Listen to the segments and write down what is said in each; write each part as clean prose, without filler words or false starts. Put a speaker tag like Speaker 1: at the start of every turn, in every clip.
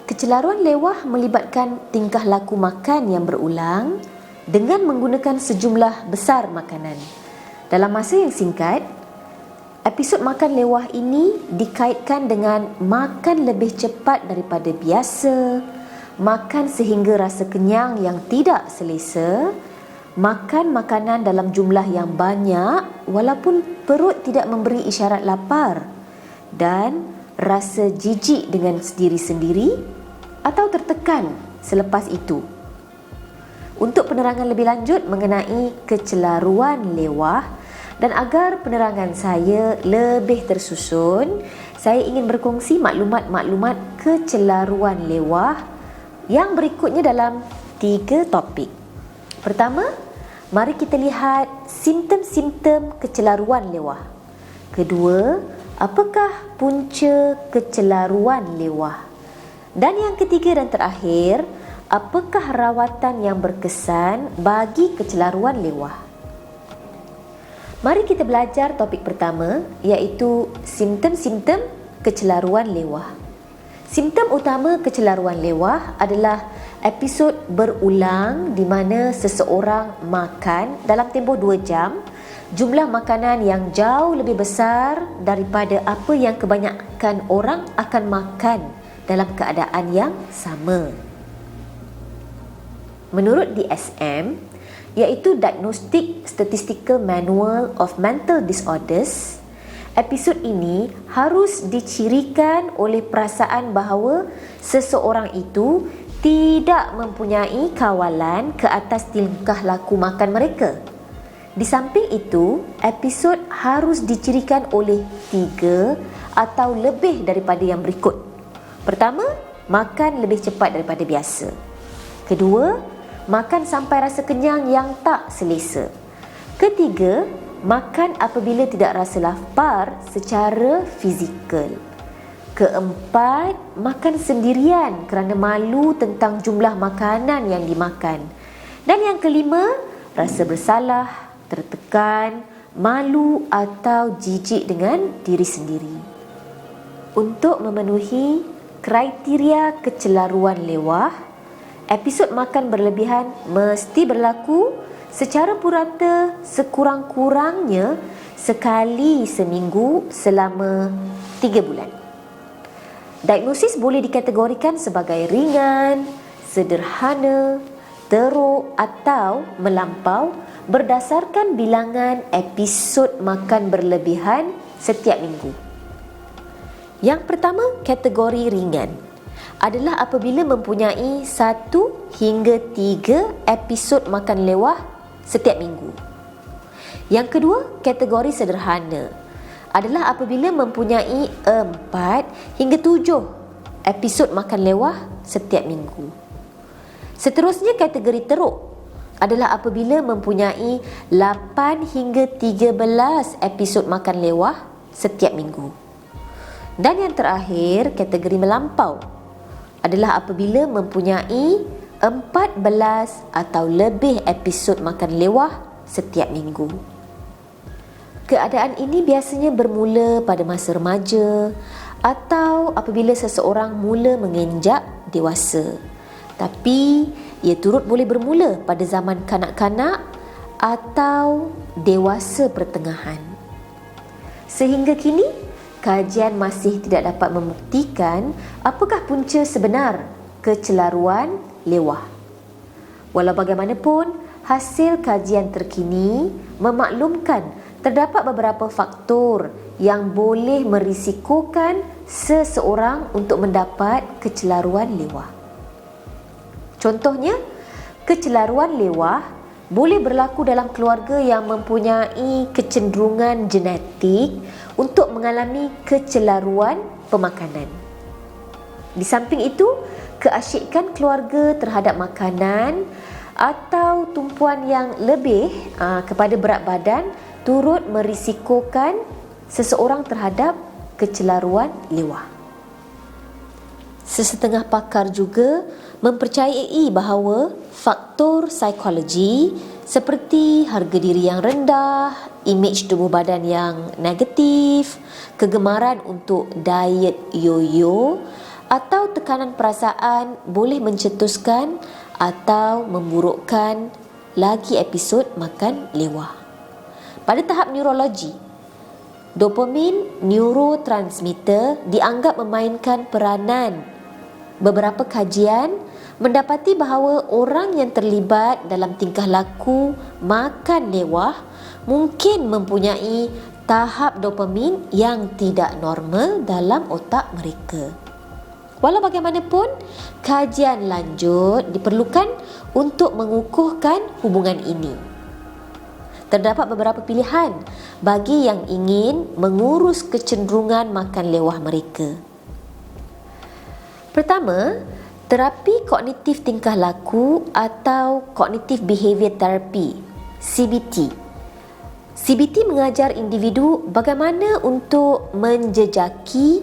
Speaker 1: Kecelaruan lewah melibatkan tingkah laku makan yang berulang dengan menggunakan sejumlah besar makanan. Dalam masa yang singkat, episod makan lewah ini dikaitkan dengan makan lebih cepat daripada biasa, makan sehingga rasa kenyang yang tidak selesa, makan makanan dalam jumlah yang banyak walaupun perut tidak memberi isyarat lapar, dan rasa jijik dengan diri sendiri atau tertekan selepas itu. Untuk penerangan lebih lanjut mengenai kecelaruan lewah dan agar penerangan saya lebih tersusun, saya ingin berkongsi maklumat-maklumat kecelaruan lewah yang berikutnya dalam 3 topik. Pertama, mari kita lihat simptom-simptom kecelaruan lewah. Kedua, apakah punca kecelaruan lewah? Dan yang ketiga dan terakhir, apakah rawatan yang berkesan bagi kecelaruan lewah? Mari kita belajar topik pertama, iaitu simptom-simptom kecelaruan lewah. Simptom utama kecelaruan lewah adalah episod berulang di mana seseorang makan dalam tempoh 2 jam jumlah makanan yang jauh lebih besar daripada apa yang kebanyakan orang akan makan dalam keadaan yang sama. Menurut DSM, iaitu Diagnostic Statistical Manual of Mental Disorders, episod ini harus dicirikan oleh perasaan bahawa seseorang itu tidak mempunyai kawalan ke atas tingkah laku makan mereka. Di samping itu, episod harus dicirikan oleh 3 atau lebih daripada yang berikut. Pertama, makan lebih cepat daripada biasa. Kedua, makan sampai rasa kenyang yang tak selesa. Ketiga, makan apabila tidak rasa lapar secara fizikal. Keempat, makan sendirian kerana malu tentang jumlah makanan yang dimakan. Dan yang kelima, rasa bersalah, tertekan, malu atau jijik dengan diri sendiri. Untuk memenuhi kriteria kecelaruan lewah, episod makan berlebihan mesti berlaku secara purata sekurang-kurangnya sekali seminggu selama 3 bulan. Diagnosis boleh dikategorikan sebagai ringan, sederhana, teruk atau melampau berdasarkan bilangan episod makan berlebihan setiap minggu. Yang pertama, kategori ringan adalah apabila mempunyai 1 hingga 3 episod makan lewah setiap minggu. Yang kedua, kategori sederhana adalah apabila mempunyai 4 hingga 7 episod makan lewah setiap minggu. Seterusnya, kategori teruk adalah apabila mempunyai 8 hingga 13 episod makan lewah setiap minggu. Dan yang terakhir, kategori melampau adalah apabila mempunyai 14 atau lebih episod makan lewah setiap minggu. Keadaan ini biasanya bermula pada masa remaja atau apabila seseorang mula menginjak dewasa. Tapi ia turut boleh bermula pada zaman kanak-kanak atau dewasa pertengahan. Sehingga kini, kajian masih tidak dapat membuktikan apakah punca sebenar kecelaruan lewah. Walau bagaimanapun, hasil kajian terkini memaklumkan terdapat beberapa faktor yang boleh merisikokan seseorang untuk mendapat kecelaruan lewah. Contohnya, kecelaruan lewah boleh berlaku dalam keluarga yang mempunyai kecenderungan genetik untuk mengalami kecelaruan pemakanan. Di samping itu, keasyikan keluarga terhadap makanan atau tumpuan yang lebih kepada berat badan turut merisikokan seseorang terhadap kecelaruan lewah. Sesetengah pakar juga mempercayai bahawa faktor psikologi seperti harga diri yang rendah, imej tubuh badan yang negatif, kegemaran untuk diet yo-yo, atau tekanan perasaan boleh mencetuskan atau memburukkan lagi episod makan lewah. Pada tahap neurologi, dopamin neurotransmitter dianggap memainkan peranan. Beberapa kajian mendapati bahawa orang yang terlibat dalam tingkah laku makan lewah mungkin mempunyai tahap dopamin yang tidak normal dalam otak mereka. Walau bagaimanapun, kajian lanjut diperlukan untuk mengukuhkan hubungan ini. Terdapat beberapa pilihan bagi yang ingin mengurus kecenderungan makan lewah mereka. Pertama, terapi kognitif tingkah laku atau Cognitive Behavior Therapy, CBT. CBT mengajar individu bagaimana untuk menjejaki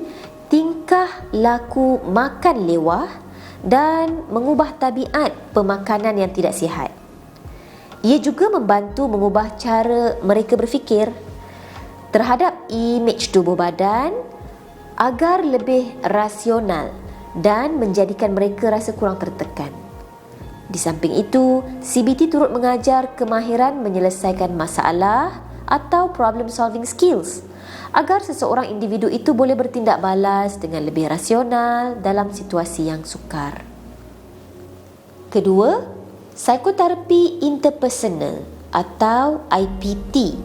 Speaker 1: tingkah laku makan lewah dan mengubah tabiat pemakanan yang tidak sihat. Ia juga membantu mengubah cara mereka berfikir terhadap imej tubuh badan agar lebih rasional dan menjadikan mereka rasa kurang tertekan. Di samping itu, CBT turut mengajar kemahiran menyelesaikan masalah atau problem solving skills agar seseorang individu itu boleh bertindak balas dengan lebih rasional dalam situasi yang sukar. Kedua, psikoterapi interpersonal atau IPT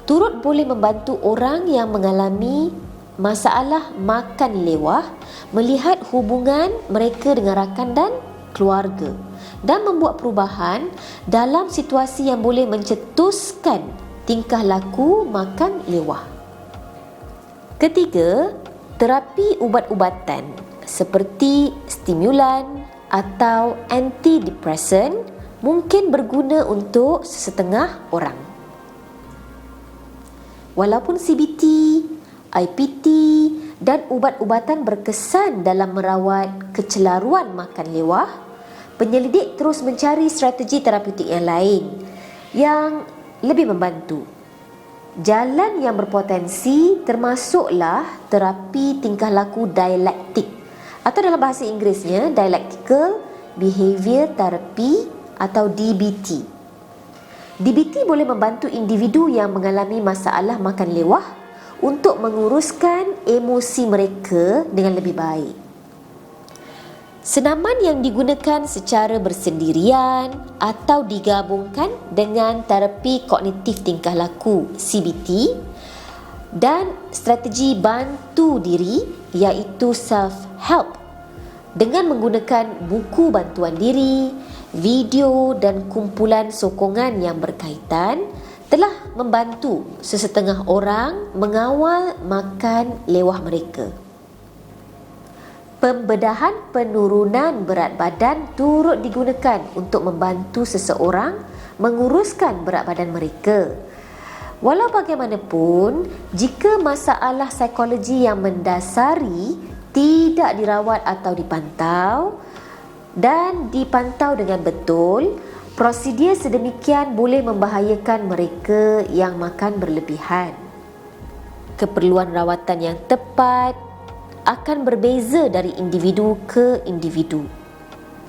Speaker 1: turut boleh membantu orang yang mengalami masalah makan lewah melihat hubungan mereka dengan rakan dan keluarga dan membuat perubahan dalam situasi yang boleh mencetuskan tingkah laku makan lewah. Ketiga, terapi ubat-ubatan seperti stimulan atau antidepresan mungkin berguna untuk sesetengah orang. Walaupun CBT, IPT dan ubat-ubatan berkesan dalam merawat kecelaruan makan lewah, penyelidik terus mencari strategi terapeutik yang lain yang lebih membantu. Jalan yang berpotensi termasuklah terapi tingkah laku dialektik atau dalam bahasa Inggerisnya Dialectical Behavior Therapy atau DBT. DBT boleh membantu individu yang mengalami masalah makan lewah untuk menguruskan emosi mereka dengan lebih baik. Senaman yang digunakan secara bersendirian atau digabungkan dengan terapi kognitif tingkah laku CBT dan strategi bantu diri iaitu self-help dengan menggunakan buku bantuan diri, video dan kumpulan sokongan yang berkaitan telah membantu sesetengah orang mengawal makan lewah mereka. Pembedahan penurunan berat badan turut digunakan untuk membantu seseorang menguruskan berat badan mereka. Walau bagaimanapun, jika masalah psikologi yang mendasari tidak dirawat atau dipantau dengan betul, prosedur sedemikian boleh membahayakan mereka yang makan berlebihan. Keperluan rawatan yang tepat akan berbeza dari individu ke individu.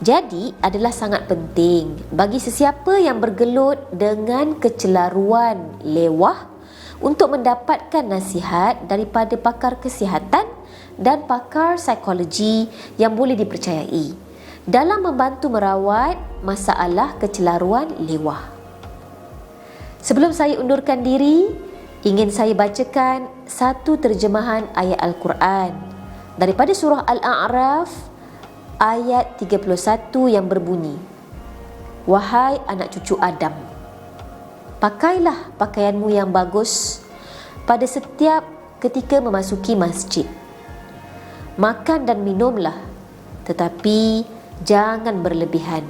Speaker 1: Jadi, adalah sangat penting bagi sesiapa yang bergelut dengan kecelaruan lewah untuk mendapatkan nasihat daripada pakar kesihatan dan pakar psikologi yang boleh dipercayai dalam membantu merawat masalah kecelaruan lewah. Sebelum saya undurkan diri, ingin saya bacakan satu terjemahan ayat Al-Quran daripada surah Al-A'raf ayat 31 yang berbunyi, "Wahai anak cucu Adam, pakailah pakaianmu yang bagus pada setiap ketika memasuki masjid. Makan dan minumlah, tetapi jangan berlebihan.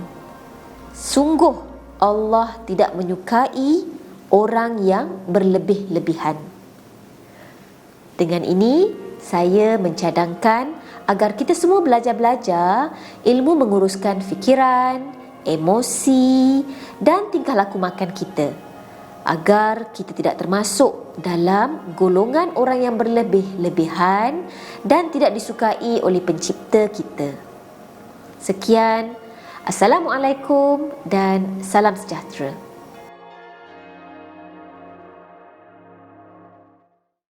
Speaker 1: Sungguh Allah tidak menyukai orang yang berlebih-lebihan." Dengan ini, saya mencadangkan agar kita semua belajar-belajar ilmu menguruskan fikiran, emosi dan tingkah laku makan kita, agar kita tidak termasuk dalam golongan orang yang berlebih-lebihan dan tidak disukai oleh pencipta kita. Sekian, Assalamualaikum dan salam sejahtera.